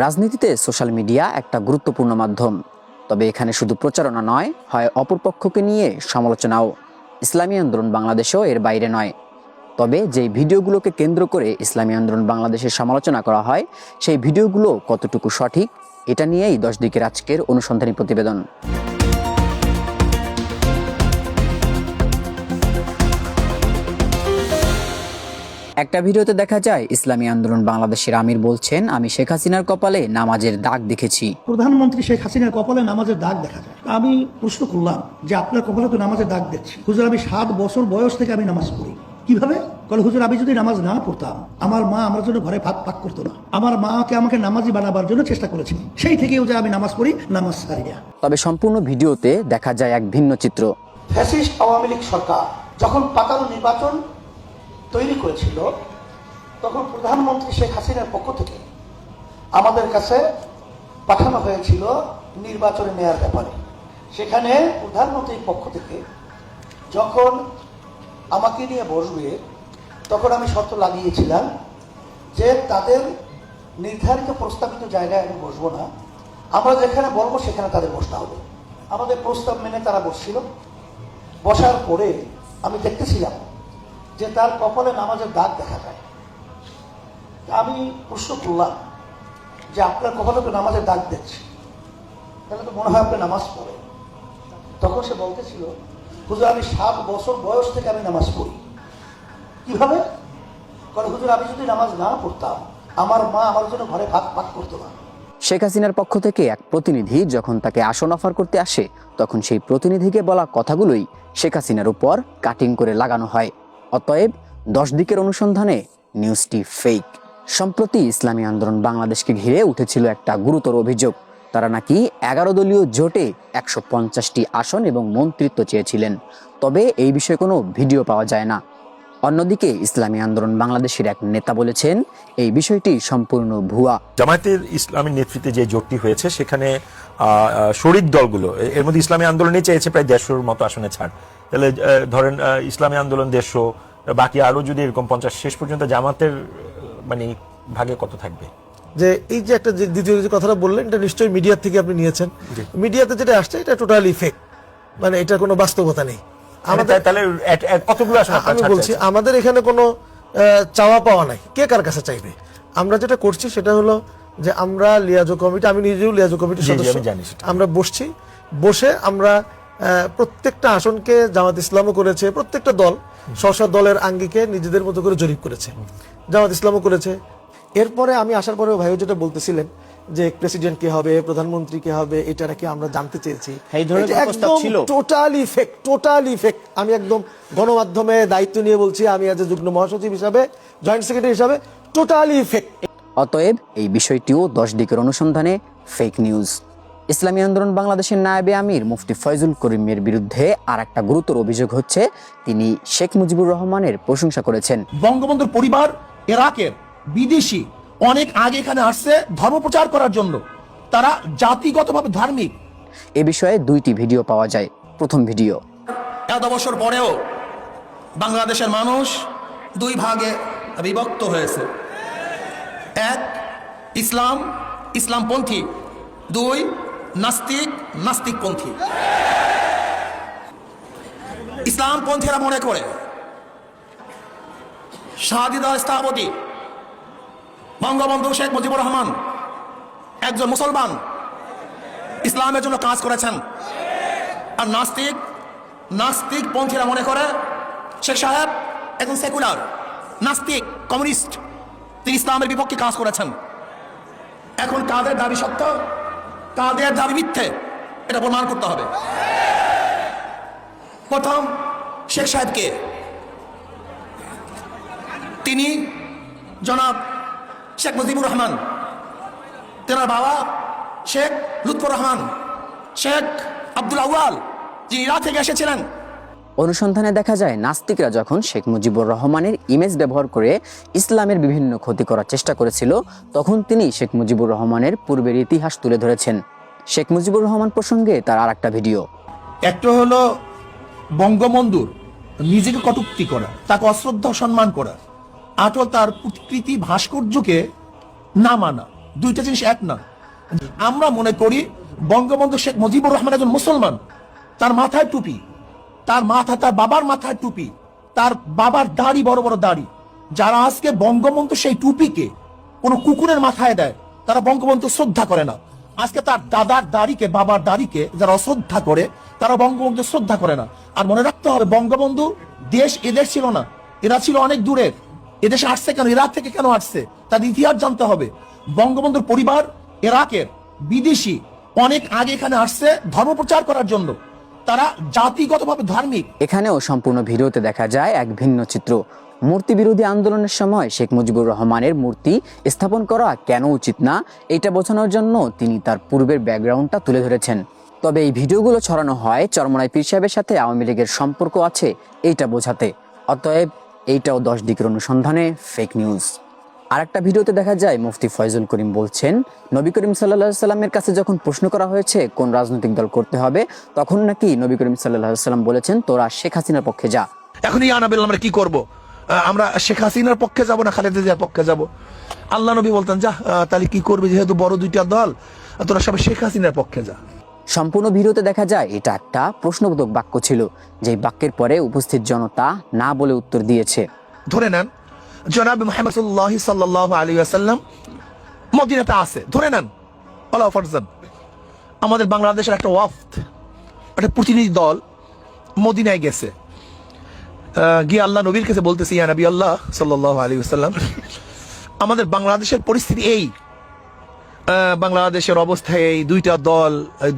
রাজনীতিতে social media একটা গুরুত্বপূর্ণ মাধ্যম, তবে এখানে শুধু প্রচারণা নয়, হয় অপরপক্ষকে নিয়ে সমালোচনাও। ইসলামী আন্দোলন বাংলাদেশও এর বাইরে নয়। তবে যেই ভিডিওগুলোকে কেন্দ্র করে ইসলামী আন্দোলন বাংলাদেশের সমালোচনা করা হয়, সেই ভিডিওগুলো কতটুকু সঠিক, এটা নিয়েই 10 দিকের আজকের অনুসন্ধানী প্রতিবেদন। একটা ভিডিওতে দেখা যায় ইসলামী আন্দোলন বাংলাদেশের আমির বলছেন, আমি শেখ হাসিনার কপালে নামাজের দাগ দেখেছি। প্রধানমন্ত্রী শেখ হাসিনার কপালে নামাজের দাগ দেখা যায়। আমি প্রশ্ন করলাম যে আপনার কপালে তো নামাজের দাগ দেখছি। হুজুর, আমি 7 বছর বয়স থেকে আমি নামাজ পড়ি। কিভাবে? বলে, হুজুর, আমি যদি নামাজ না পড়তাম আমার মা আমার জন্য ঘরে ভাত পাক করতো না। আমার মাকে আমাকে নামাজি বানাবার জন্য চেষ্টা করেছিল। সেই থেকেও যে আমি নামাজ পড়ি, নামাজ ছাড়ি না। তবে সম্পূর্ণ ভিডিওতে দেখা যায় এক ভিন্ন চিত্র। ফ্যাসিস্ট আওয়ামী লীগ সরকার যখন পাতানো নির্বাচন তৈরি করেছিল, তখন প্রধানমন্ত্রী শেখ হাসিনার পক্ষ থেকে আমাদের কাছে পাঠানো হয়েছিল নির্বাচনে নেয়ার ব্যাপারে। সেখানে প্রধানমন্ত্রীর পক্ষ থেকে যখন আমাকে নিয়ে বসবে, তখন আমি শর্ত লাগিয়েছিলাম যে তাদের নির্ধারিত প্রস্তাবিত জায়গায় আমি বসবো না, আমরা যেখানে বলবো সেখানে তাদের বসতে হবে। আমাদের প্রস্তাব মেনে তারা বসছিল। বসার পরে আমি দেখতেছিলাম যে তার কপালে নামাজের দাগ দেখা যায়। আমি প্রশ্ন করলাম যে আপনার কপালে তো নামাজের দাগ দেখছি, তাহলে তো মনে হয় আপনি নামাজ পড়ে। তখন সে বলতেছিল, হুজুর, আমি 7 বছর বয়স থেকে আমি নামাজ পড়ি। কিভাবে? কারণ হুজুর, আমি যদি নামাজ না পড়তাম আমার মা আমার জন্য ঘরে ভাত পাক করতো না। শেখ হাসিনার পক্ষ থেকে এক প্রতিনিধি যখন তাকে আসন অফার করতে আসে, তখন সেই প্রতিনিধিকে বলা কথাগুলোই শেখ হাসিনার উপর কাটিং করে লাগানো হয়। অতএব 10 দিকের অনুসন্ধানে নিউজটি ফেক। সম্প্রতি ইসলামী আন্দোলন বাংলাদেশকে ঘিরে উঠেছিল একটা গুরুতর অভিযোগ। তারা নাকি 11 দলীয় জোটে 150টি আসন এবং মন্ত্রিত্ব চেয়েছিলেন। তবে এই বিষয়ে কোনো ভিডিও পাওয়া যায় না। অন্যদিকে ইসলামী আন্দোলন বাংলাদেশের এক নেতা বলেছেন, এই বিষয়টি সম্পূর্ণ ভুয়া। জামায়াতের ইসলামীর নেতৃত্বে যে জোটটি হয়েছে সেখানে শরিক দলগুলো, এর মধ্যে ইসলামী আন্দোলনে চেয়েছে প্রায় 150-র মতো আসনে ছাড়। তাহলে ধরেন ইসলামী আন্দোলন 150, বাকি আরো যদি এরকম 50, শেষ পর্যন্ত জামাতের মানে ভাগে কত থাকবে? যে এই যে একটা দ্বিতীয় যে কথাটা বললেন, এটা নিশ্চয়ই মিডিয়া থেকে আপনি নিয়েছেন। মিডিয়াতে যেটা আসছে এটা টোটালি ফেক, মানে এটা কোনো বাস্তবতা নেই। আমাদের তাহলে কতগুলো আসন আমি বলছি, আমাদের এখানে কোনো চাওয়া পাওয়া নাই। কে কার কাছে চাইবে? আমরা যেটা করছি সেটা হলো যে আমরা লিয়াজো কমিটি, আমি নিজেও লিয়াজো কমিটির সদস্য, আমরা বসে আমরা প্রত্যেকটা আসনকে জামাত ইসলামও করেছে, প্রত্যেকটা দল স্ব দলের আঙ্গিকে নিজেদের মতো করে জরিপ করেছে, জামাত ইসলামও করেছে। এরপরে আমি আসার পরেও ভাইও যেটা বলতেছিলেন যে প্রেসিডেন্ট কে হবে, প্রধানমন্ত্রী কে হবে, এটা নাকি আমরা জানতে চেয়েছি। Totally fake, totally fake. আমি একদম গণমাধ্যমে দায়িত্ব নিয়ে বলছি, আমি আজ যুগ্ম মহাসচিব হিসাবে, জয়েন্ট সেক্রেটারি হিসাবে, টোটালি ফেক। অতএব এই বিষয়টিও 10 দিকের অনুসন্ধানে ফেক নিউজ। ইসলামী আন্দোলন বাংলাদেশের নায়েবে আমির মুফতি ফয়জুল করিমের বিরুদ্ধে আর একটা গুরুতর অভিযোগ হচ্ছে, তিনি শেখ মুজিবুর রহমানের প্রশংসা করেছেন। বঙ্গবন্ধুর পরিবার ইরাকের বিদেশি অনেক আগে এখানে আসছে ধর্ম প্রচার করার জন্য, তারা জাতিগতভাবে ধার্মিক। এ বিষয়ে 2টি ভিডিও পাওয়া যায়। প্রথম ভিডিও, এত বছর পরেও বাংলাদেশের মানুষ 2 ভাগে বিভক্ত হয়েছে। 1 ইসলাম, ইসলামপন্থী, 2 নাস্তিক, নাস্তিকপন্থী। ইসলামপন্থীরা মনে করে শাহাদাত স্থপতি বঙ্গবন্ধু শেখ মুজিবুর রহমান একজন মুসলমান, ইসলামের জন্য কাজ করেছেন। আর নাস্তিকপন্থীরা মনে করে শেখ সাহেব একজন সেকুলার, নাস্তিক, কমিউনিস্ট, তিনি ইসলামের বিপক্ষে কাজ করেছেন। এখন কাদের দাবি সত্য, কাদের দাবি মিথ্যে, এটা প্রমাণ করতে হবে। প্রথম শেখ সাহেবকে, তিনি জনাব শেখ মুজিবুর রহমান, তেনার বাবা শেখ লুৎফর রহমান, শেখ আব্দুল আউয়াল, যিনি ইরাক থেকে এসেছিলেন। অনুসন্ধানে দেখা যায়, নাস্তিকরা যখন শেখ মুজিবুর রহমানের ইমেজ ব্যবহার করে ইসলামের বিভিন্ন ক্ষতি করার চেষ্টা করেছিল, তখন তিনি শেখ মুজিবুর রহমানের পূর্বের ইতিহাস তুলে ধরেছেন। শেখ মুজিবুর রহমান প্রসঙ্গে তার আর একটা ভিডিও। একটা হলো বঙ্গবন্ধুর নিজেকে কটূক্তি করা, তাকে অশ্রদ্ধা সম্মান করা, আটো তার প্রকৃতি ভাস্কর্যকে না মানা, দুইটা জিনিস এক না। আমরা মনে করি বঙ্গবন্ধু শেখ মুজিবুর রহমান একজন মুসলমান, তার মাথায় টুপি, তার বাবার মাথায় টুপি, তার বাবার দাড়ি, বড় বড় দাড়ি। যারা আজকে বঙ্গবন্ধু সেই টুপিকে কোনো কুকুরের মাথায় দেয়, তারা বঙ্গবন্ধু শ্রদ্ধা করে না। আজকে তার দাদার দাড়িকে, বাবার দাড়িকে যারা অশ্রদ্ধা করে, তারা বঙ্গবন্ধু শ্রদ্ধা করে না। আর মনে রাখতে হবে, বঙ্গবন্ধু দেশ এদেশ ছিল না, এরা ছিল অনেক দূরের। এদেশে আসছে কেন, ইরাক থেকে কেন আসছে, তাদের ইতিহাস জানতে হবে। বঙ্গবন্ধুর পরিবার ইরাকের বিদেশি, অনেক আগে এখানে আসছে ধর্ম প্রচার করার জন্য। তারা জাতিগতভাবে ধার্মিক। এখানেও সম্পূর্ণ ভিডিওতে দেখা যায় এক ভিন্ন চিত্র। মূর্তি বিরোধী আন্দোলনের সময় শেখ মুজিবুর রহমানের মূর্তি স্থাপন করা কেন উচিত না, এটা বোঝানোর জন্য তিনি তার পূর্বের ব্যাকগ্রাউন্ডটা তুলে ধরেছেন। তবে এই ভিডিওগুলো ছড়ানো হয় চরমোনাই পীর সাহেবের সাথে আওয়ামী লীগের সম্পর্ক আছে এইটা বোঝাতে। অতএব এইটাও 10 দিকের অনুসন্ধানে ফেক নিউজ। আরেকটা ভিডিওতে দেখা যায় মুফতি ফয়জুল করিম বলছেন, নবী করিম সাল্লাল্লাহু আলাইহি সাল্লামের কাছে যখন প্রশ্ন করা হয়েছে কোন রাজনৈতিক দল করতে হবে, তখন নাকি নবী করিম সাল্লাল্লাহু আলাইহি সাল্লাম বলেছেন, তোরা শেখ হাসিনার পক্ষে যা। এখন এই আনাবেল আমরা কি করব? আমরা শেখ হাসিনার পক্ষে যাব না খালেদা জিয়ার পক্ষে যাব? আল্লাহ নবী বলতেন, যা তাহলে কি করবে, যেহেতু বড় দুইটা দল, তোরা সবাই শেখ হাসিনার পক্ষে যা। সম্পূর্ণ ভিডিওতে দেখা যায় এটা একটা প্রশ্নবোধক বাক্য ছিল, যে বাক্যের পরে উপস্থিত জনতা না বলে উত্তর দিয়েছে। ধরে নেন জনাব মুহাম্মদ সাল্লাল্লাহু আলাইহি ওয়াসাল্লাম মদিনাতে আছে, ধরে নেন আল্লাহ ফারজান আমাদের বাংলাদেশের একটা ওয়াফদ, একটা প্রতিনিধি দল মদিনায় গেছে, গিয়ে আল্লাহ নবীর কাছে বলতেছে, ইয়া নবী আল্লাহ সাল্লাল্লাহু আলাইহি ওয়াসাল্লাম, আমাদের বাংলাদেশের পরিস্থিতি এই, বাংলাদেশের অবস্থা এই,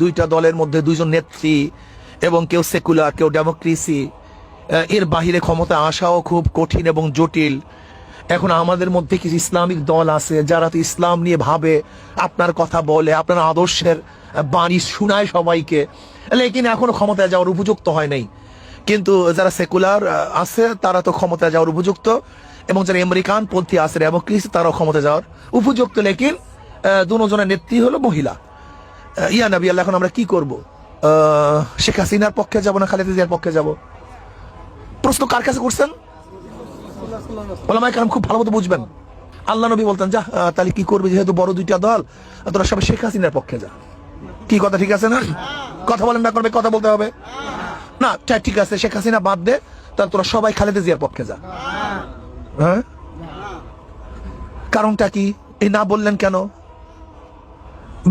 দুইটা দলের মধ্যে দুইজন নেত্রী, এবং কেউ সেকুলার, কেউ ডেমোক্রেসি, এর বাহিরে ক্ষমতা আসাও খুব কঠিন এবং জটিল। এখন আমাদের মধ্যে কিছু ইসলামিক দল আছে যারা তো ইসলাম নিয়ে ভাবে, আপনার কথা বলে, আপনার আদর্শের বাণী শোনায় সবাইকে, লেকিন এখনো ক্ষমতায় যাওয়ার উপযুক্ত হয় নাই। কিন্তু যারা সেকুলার আছে তারা তো ক্ষমতায় যাওয়ার উপযুক্ত, এবং যারা আমেরিকান পন্থী আছে ডেমোক্রেসি, তারাও ক্ষমতা যাওয়ার উপযুক্ত, লেকিন দুজনের নেত্রী হলো মহিলা। ইয়া নবী আল্লাহ, এখন আমরা কি করব? শেখ হাসিনার পক্ষে যাব না খালেদা জিয়ার পক্ষে যাব? প্রশ্ন কার কাছে করছেন? ওলামায়ে কেরাম খুব ভালো মতো বুঝবেন। আল্লাহ নবী বলতেন, যা তাহলে কি করবে, যেহেতু বড় দুইটা দল, তোরা সবাই শেখ হাসিনার পক্ষে যা। কি কথা ঠিক আছে না? কথা বলেন না, করবে, কথা বলতে হবে না। ঠিক আছে, শেখ হাসিনা বাদ দে, তাহলে তোরা সবাই খালেদা জিয়ার পক্ষে যা। হ্যাঁ, কারণটা কি? এই না বললেন কেন?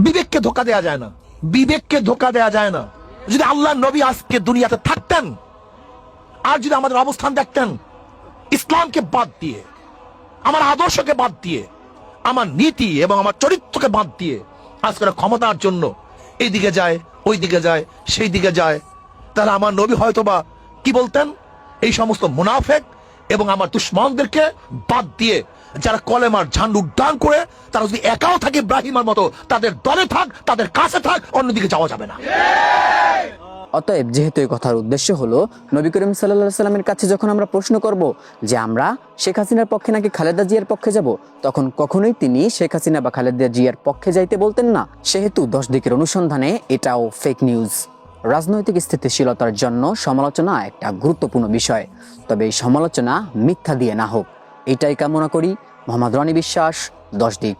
বিবেককে ধোকা দেয়া যায় না, বিবেককে ধোকা দেয়া যায় না। যদি আল্লাহ নবী আজকে দুনিয়াতে থাকতেন, আর যদি আমাদের অবস্থান দেখতেন, ইসলামকে বাদ দিয়ে, আমার আদর্শকে বাদ দিয়ে, আমার নীতি এবং আমার চরিত্রকে বাদ দিয়ে আজকে ক্ষমতার জন্য এইদিকে যায়, ওই দিকে যায়, সেই দিকে যায়, তাহলে আমার নবী হয়তোবা কি বলতেন, এই সমস্ত মুনাফেক এবং আমার দুশমনদেরকে বাদ দিয়ে যারা কলেমার ঝান্ডা উড্ডয়ন করে, তারা যদি একাও থাকে ইব্রাহিমের মতো, তাদের দলে থাক, তাদের কাছে থাক, অন্যদিকে যাওয়া যাবে না। অতএব যেহেতু এই কথার উদ্দেশ্য হলো, নবী করিম সাল্লাল্লাহু আলাইহি সাল্লামের কাছে যখন আমরা প্রশ্ন করব যে আমরা শেখ হাসিনার পক্ষে নাকি খালেদা জিয়ার পক্ষে যাব, তখন কখনোই তিনি শেখ হাসিনা বা খালেদা জিয়ার পক্ষে যাইতে বলতেন না। সেহেতু 10 দিকের অনুসন্ধানে এটাও ফেক নিউজ। রাজনৈতিক স্থিতিশীলতার জন্য সমালোচনা একটা গুরুত্বপূর্ণ বিষয়, তবে এই সমালোচনা মিথ্যা দিয়ে না হোক, এটাই কামনা করি। মোহাম্মদ রনি বিশ্বাস, 10 দিক।